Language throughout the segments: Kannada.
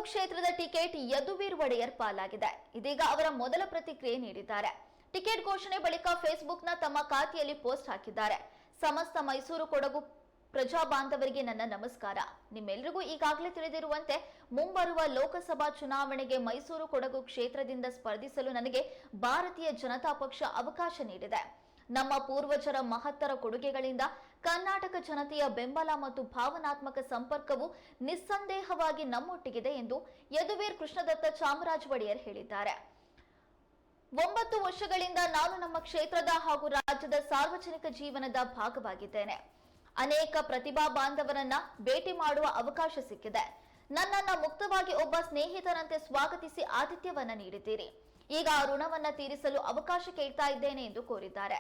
ಕ್ಷೇತ್ರದ ಟಿಕೆಟ್ ಯದುವೀರ್ ಒಡೆಯರ್ ಪಾಲಾಗಿದೆ. ಇದೀಗ ಅವರ ಮೊದಲ ಪ್ರತಿಕ್ರಿಯೆ ನೀಡಿದ್ದಾರೆ. ಟಿಕೆಟ್ ಘೋಷಣೆ ಬಳಿಕ ಫೇಸ್ಬುಕ್ನ ತಮ್ಮ ಖಾತೆಯಲ್ಲಿ ಪೋಸ್ಟ್ ಹಾಕಿದ್ದಾರೆ. ಸಮಸ್ತ ಮೈಸೂರು ಕೊಡಗು ಪ್ರಜಾ ಬಾಂಧವರಿಗೆ ನನ್ನ ನಮಸ್ಕಾರ. ನಿಮ್ಮೆಲ್ಲರಿಗೂ ಈಗಾಗಲೇ ತಿಳಿದಿರುವಂತೆ ಮುಂಬರುವ ಲೋಕಸಭಾ ಚುನಾವಣೆಗೆ ಮೈಸೂರು ಕೊಡಗು ಕ್ಷೇತ್ರದಿಂದ ಸ್ಪರ್ಧಿಸಲು ನನಗೆ ಭಾರತೀಯ ಜನತಾ ಪಕ್ಷ ಅವಕಾಶ ನೀಡಿದೆ. ನಮ್ಮ ಪೂರ್ವಜರ ಮಹತ್ತರ ಕೊಡುಗೆಗಳಿಂದ ಕರ್ನಾಟಕ ಜನತೆಯ ಬೆಂಬಲ ಮತ್ತು ಭಾವನಾತ್ಮಕ ಸಂಪರ್ಕವು ನಿಸ್ಸಂದೇಹವಾಗಿ ನಮ್ಮೊಟ್ಟಿಗಿದೆ ಎಂದು ಯದುವೀರ್ ಕೃಷ್ಣದತ್ತ ಚಾಮರಾಜ ಒಡೆಯರ್ ಹೇಳಿದ್ದಾರೆ. 9 ವರ್ಷಗಳಿಂದ ನಾನು ನಮ್ಮ ಕ್ಷೇತ್ರದ ಹಾಗೂ ರಾಜ್ಯದ ಸಾರ್ವಜನಿಕ ಜೀವನದ ಭಾಗವಾಗಿದ್ದೇನೆ. ಅನೇಕ ಪ್ರತಿಭಾ ಬಾಂಧವರನ್ನ ಭೇಟಿ ಮಾಡುವ ಅವಕಾಶ ಸಿಕ್ಕಿದೆ. ನನ್ನನ್ನ ಮುಕ್ತವಾಗಿ ಒಬ್ಬ ಸ್ನೇಹಿತರಂತೆ ಸ್ವಾಗತಿಸಿ ಆತಿಥ್ಯವನ್ನ ನೀಡಿದ್ದೀರಿ. ಈಗ ಆ ಋಣವನ್ನ ತೀರಿಸಲು ಅವಕಾಶ ಕೇಳ್ತಾ ಇದ್ದೇನೆ ಎಂದು ಕೋರಿದ್ದಾರೆ.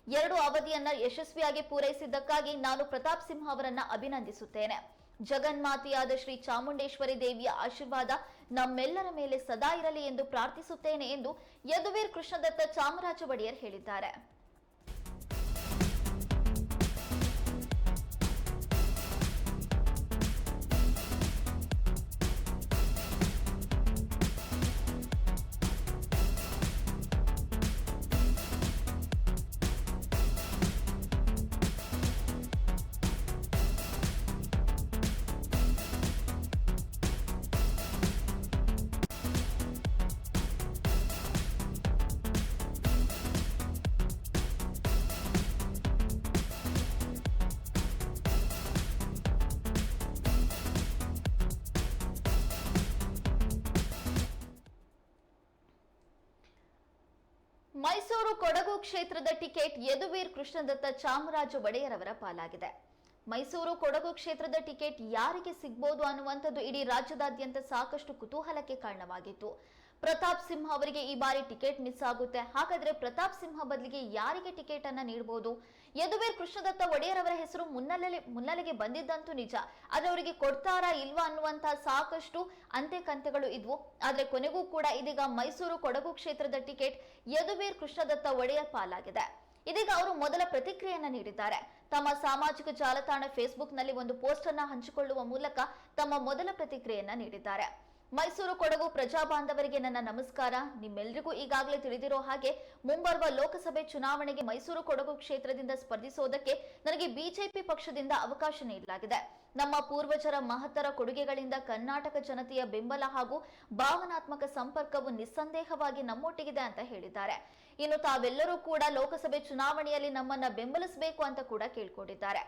2 ಅವಧಿಯನ್ನ ಯಶಸ್ವಿಯಾಗಿ ಪೂರೈಸಿದ್ದಕ್ಕಾಗಿ ನಾನು ಪ್ರತಾಪ್ ಸಿಂಹ ಅವರನ್ನ ಅಭಿನಂದಿಸುತ್ತೇನೆ. ಜಗನ್ಮಾತೆಯಾದ ಶ್ರೀ ಚಾಮುಂಡೇಶ್ವರಿ ದೇವಿಯ ಆಶೀರ್ವಾದ ನಮ್ಮೆಲ್ಲರ ಮೇಲೆ ಸದಾ ಇರಲಿ ಎಂದು ಪ್ರಾರ್ಥಿಸುತ್ತೇನೆ ಎಂದು ಯದುವೀರ್ ಕೃಷ್ಣದತ್ತ ಚಾಮರಾಜ ಒಡೆಯರ್ ಹೇಳಿದ್ದಾರೆ. ಮೈಸೂರು ಕೊಡಗು ಕ್ಷೇತ್ರದ ಟಿಕೆಟ್ ಯದುವೀರ್ ಕೃಷ್ಣದತ್ತ ಚಾಮರಾಜ ಒಡೆಯರ್ ಅವರ ಪಾಲಾಗಿದೆ. ಮೈಸೂರು ಕೊಡಗು ಕ್ಷೇತ್ರದ ಟಿಕೆಟ್ ಯಾರಿಗೆ ಸಿಗಬಹುದು ಅನ್ನುವಂಥದ್ದು ಇಡೀ ರಾಜ್ಯದಾದ್ಯಂತ ಸಾಕಷ್ಟು ಕುತೂಹಲಕ್ಕೆ ಕಾರಣವಾಗಿತ್ತು. ಪ್ರತಾಪ್ ಸಿಂಹ ಅವರಿಗೆ ಈ ಬಾರಿ ಟಿಕೆಟ್ ಮಿಸ್ ಆಗುತ್ತೆ. ಹಾಗಾದ್ರೆ ಪ್ರತಾಪ್ ಸಿಂಹ ಬದಲಿಗೆ ಯಾರಿಗೆ ಟಿಕೆಟ್ ಅನ್ನ ನೀಡಬಹುದು? ಯದುವೀರ್ ಕೃಷ್ಣದತ್ತ ಒಡೆಯರ್ ಅವರ ಹೆಸರು ಮುನ್ನೆಲೆಗೆ ಬಂದಿದ್ದಂತೂ ನಿಜ. ಆದ್ರೆ ಅವರಿಗೆ ಕೊಡ್ತಾರಾ ಇಲ್ವಾ ಅನ್ನುವಂತಹ ಸಾಕಷ್ಟು ಅಂತೆಕಂತೆಗಳು ಇದ್ವು. ಆದ್ರೆ ಕೊನೆಗೂ ಕೂಡ ಇದೀಗ ಮೈಸೂರು ಕೊಡಗು ಕ್ಷೇತ್ರದ ಟಿಕೆಟ್ ಯದುವೀರ್ ಕೃಷ್ಣದತ್ತ ಒಡೆಯರ್ ಪಾಲಾಗಿದೆ. ಇದೀಗ ಅವರು ಮೊದಲ ಪ್ರತಿಕ್ರಿಯೆಯನ್ನ ನೀಡಿದ್ದಾರೆ. ತಮ್ಮ ಸಾಮಾಜಿಕ ಜಾಲತಾಣ ಫೇಸ್ಬುಕ್ ನಲ್ಲಿ ಒಂದು ಪೋಸ್ಟ್ ಅನ್ನ ಹಂಚಿಕೊಳ್ಳುವ ಮೂಲಕ ತಮ್ಮ ಮೊದಲ ಪ್ರತಿಕ್ರಿಯೆಯನ್ನ ನೀಡಿದ್ದಾರೆ. ಮೈಸೂರು ಕೊಡಗು ಪ್ರಜಾ ಬಾಂಧವರಿಗೆ ನನ್ನ ನಮಸ್ಕಾರ. ನಿಮ್ಮೆಲ್ಲರಿಗೂ ಈಗಾಗಲೇ ತಿಳಿದಿರೋ ಹಾಗೆ ಮುಂಬರುವ ಲೋಕಸಭೆ ಚುನಾವಣೆಗೆ ಮೈಸೂರು ಕೊಡಗು ಕ್ಷೇತ್ರದಿಂದ ಸ್ಪರ್ಧಿಸೋದಕ್ಕೆ ನನಗೆ ಬಿಜೆಪಿ ಪಕ್ಷದಿಂದ ಅವಕಾಶ ನೀಡಲಾಗಿದೆ. ನಮ್ಮ ಪೂರ್ವಜರ ಮಹತ್ತರ ಕೊಡುಗೆಗಳಿಂದ ಕರ್ನಾಟಕ ಜನತೆಯ ಬೆಂಬಲ ಹಾಗೂ ಭಾವನಾತ್ಮಕ ಸಂಪರ್ಕವು ನಿಸ್ಸಂದೇಹವಾಗಿ ನಮ್ಮೊಟ್ಟಿಗಿದೆ ಅಂತ ಹೇಳಿದ್ದಾರೆ. ಇನ್ನು ತಾವೆಲ್ಲರೂ ಕೂಡ ಲೋಕಸಭೆ ಚುನಾವಣೆಯಲ್ಲಿ ನಮ್ಮನ್ನ ಬೆಂಬಲಿಸಬೇಕು ಅಂತ ಕೂಡ ಕೇಳ್ಕೊಂಡಿದ್ದಾರೆ.